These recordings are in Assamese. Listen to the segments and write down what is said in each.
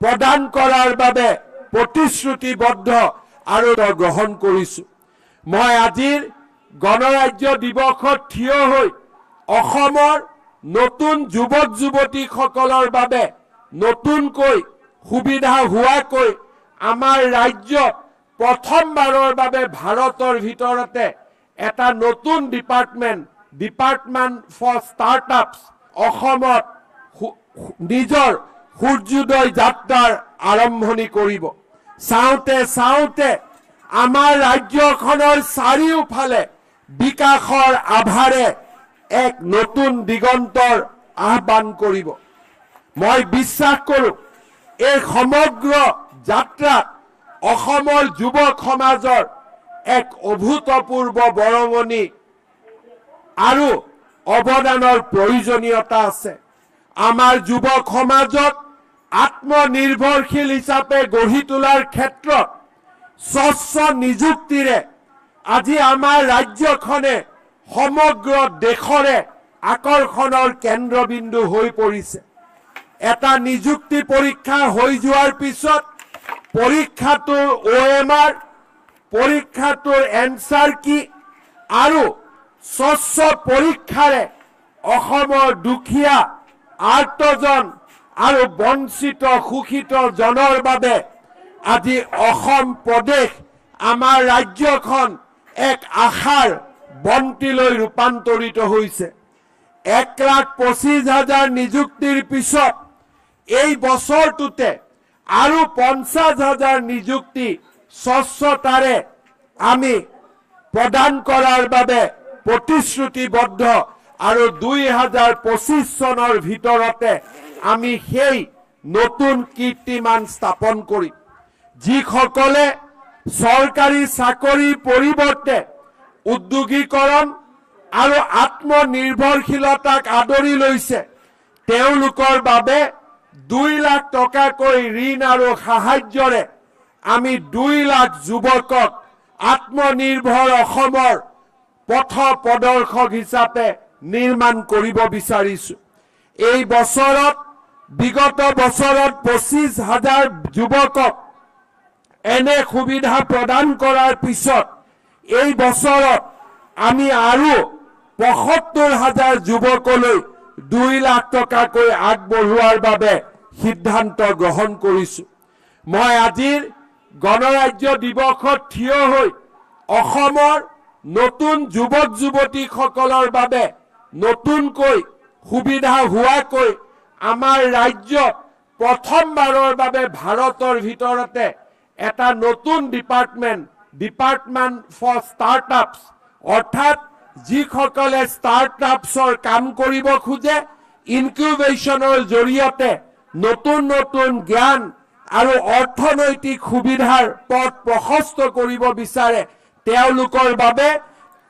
প্ৰদান কৰাৰ বাবে প্ৰতিশ্ৰুতিবদ্ধ আৰু গ্ৰহণ কৰিছো। মই আজিৰ গণৰাজ্য দিৱসত থিয় হৈ অসমৰ নতুন যুৱক যুৱতীসকলৰ বাবে নতুনকৈ সুবিধা হোৱাকৈ আমাৰ ৰাজ্যত প্ৰথমবাৰৰ বাবে ভাৰতৰ ভিতৰতে এটা নতুন ডিপাৰ্টমেণ্ট ফৰ ষ্টাৰ্টআপছ অসমত নিজৰ সূৰ্যোদয় যাত্ৰাৰ আৰম্ভণি কৰিব। চাওঁতে চাওঁতে আমাৰ ৰাজ্যখনৰ চাৰিওফালে বিকাশৰ আভাৰে এক নতুন দিগন্তৰ আহ্বান কৰিব। মই বিশ্বাস কৰোঁ এই সমগ্ৰ যাত্ৰাত অসমৰ যুৱক সমাজৰ এক অভূতপূৰ্ব বৰঙণি আৰু অৱদানৰ প্ৰয়োজনীয়তা আছে। আমাৰ যুৱক সমাজক আত্মনিৰ্ভৰশীল হিচাপে গঢ়ি তোলাৰ ক্ষেত্ৰত স্বচ্ছ নিযুক্তিৰে আজি আমাৰ ৰাজ্যখনে সমগ্ৰ দেশৰে আকৰ্ষণৰ কেন্দ্ৰবিন্দু হৈ পৰিছে। এটা নিযুক্তি পৰীক্ষা হৈ যোৱাৰ পিছত পৰীক্ষাটোৰ OMR, পৰীক্ষাটোৰ এনসাৰ কি আৰু স্বচ্ছ পৰীক্ষাৰে অসমৰ দুখীয়া আৰ্তজন আৰু বঞ্চিত শোষিত জনৰ বাবে আজি অসম প্ৰদেশ আমাৰ ৰাজ্যখন এক আশাৰ বন্তিলৈ ৰূপান্তৰিত হৈছে। 1,25,000 নিযুক্তিৰ পিছত এই বছৰটোতে আৰু 50,000 নিযুক্তি স্বচ্ছতাৰে আমি প্ৰদান কৰাৰ বাবে প্ৰতিশ্ৰুতিবদ্ধ আৰু 2025 চনৰ ভিতৰতে আমি সেই নতুন কীৰ্তিমান স্থাপন কৰিম। যিসকলে চৰকাৰী চাকৰিৰ পৰিৱৰ্তে উদ্যোগীকৰণ আৰু আত্মনিৰ্ভৰশীলতাক আদৰি লৈছে তেওঁলোকৰ বাবে 2 লাখ টকাকৈ ঋণ আৰু সাহায্যৰে আমি 2 লাখ যুৱকক আত্মনিৰ্ভৰ অসমৰ পথ প্ৰদৰ্শক হিচাপে নিৰ্মাণ কৰিব বিচাৰিছো। এই বছৰত বিগত বছৰত 25,000 যুৱকক এনে সুবিধা প্ৰদান কৰাৰ পিছত এই বছৰত আমি আৰু 75,000 যুৱকলৈ 2 লাখ টকাকৈ আগবঢ়োৱাৰ বাবে সিদ্ধান্ত গ্ৰহণ কৰিছো। মই আজিৰ গণৰাজ্য দিৱসত থিয় হৈ অসমৰ নতুন যুৱক যুৱতীসকলৰ বাবে নতুনকৈ সুবিধা হোৱাকৈ আমাৰ ৰাজ্যত প্ৰথমবাৰৰ বাবে ভাৰতৰ ভিতৰতে এটা নতুন ডিপাৰ্টমেণ্ট ফৰ ষ্টাৰ্টআপছ অৰ্থাৎ যিসকলে ষ্টাৰ্টআপছৰ কাম কৰিব খোজে ইনকিউবেশ্যনৰ জৰিয়তে নতুন নতুন জ্ঞান আৰু অৰ্থনৈতিক সুবিধাৰ পথ প্ৰশস্ত কৰিব বিচাৰে তেওঁলোকৰ বাবে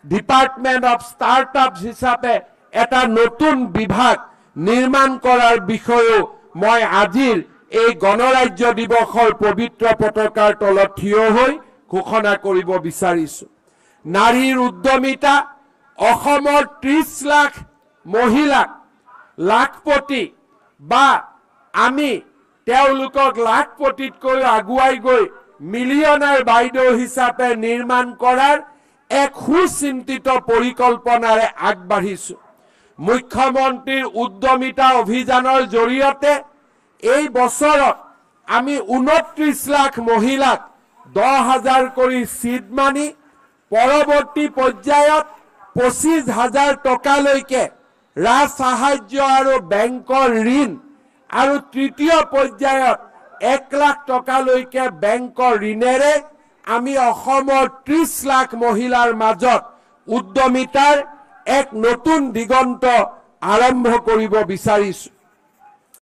ডিপাৰ্টমেণ্ট অফ ষ্টাৰ্টআপছ হিচাপে এটা নতুন বিভাগ নিৰ্মাণ কৰাৰ বিষয়েও মই আজিৰ এই গণৰাজ্য দিৱসৰ পবিত্ৰ পতাকাৰ তলত থিয় হৈ ঘোষণা কৰিব বিচাৰিছো। নাৰীৰ উদ্যমিতা অসমৰ 30 লাখ মহিলাক লাখপতি বা আমি তেওঁলোকক লাখপতিতকৈ আগুৱাই গৈ মিলিয়নাৰ বাইদেউ হিচাপে নিৰ্মাণ কৰাৰ এক সুচিন্তিত পৰিকল্পনাৰে আগবাঢ়িছো। মুখ্যমন্ত্ৰীৰ উদ্যমিতা অভিযানৰ জৰিয়তে এই বছৰত আমি 29 লাখ মহিলাক 10,000 কৰি সিড মানি পৰৱৰ্তী পৰ্যায়ত 25,000 টকালৈকে ৰাজ সাহায্য আৰু বেংকৰ ঋণ আৰু তৃতীয় পৰ্যায়ত 1 লাখ টকালৈকে বেংকৰ ঋণেৰে আমি অসমৰ 30 লাখ মহিলাৰ মাজত উদ্যমিতাৰ এক নতুন দিগন্ত আৰম্ভ কৰিব বিচাৰিছো।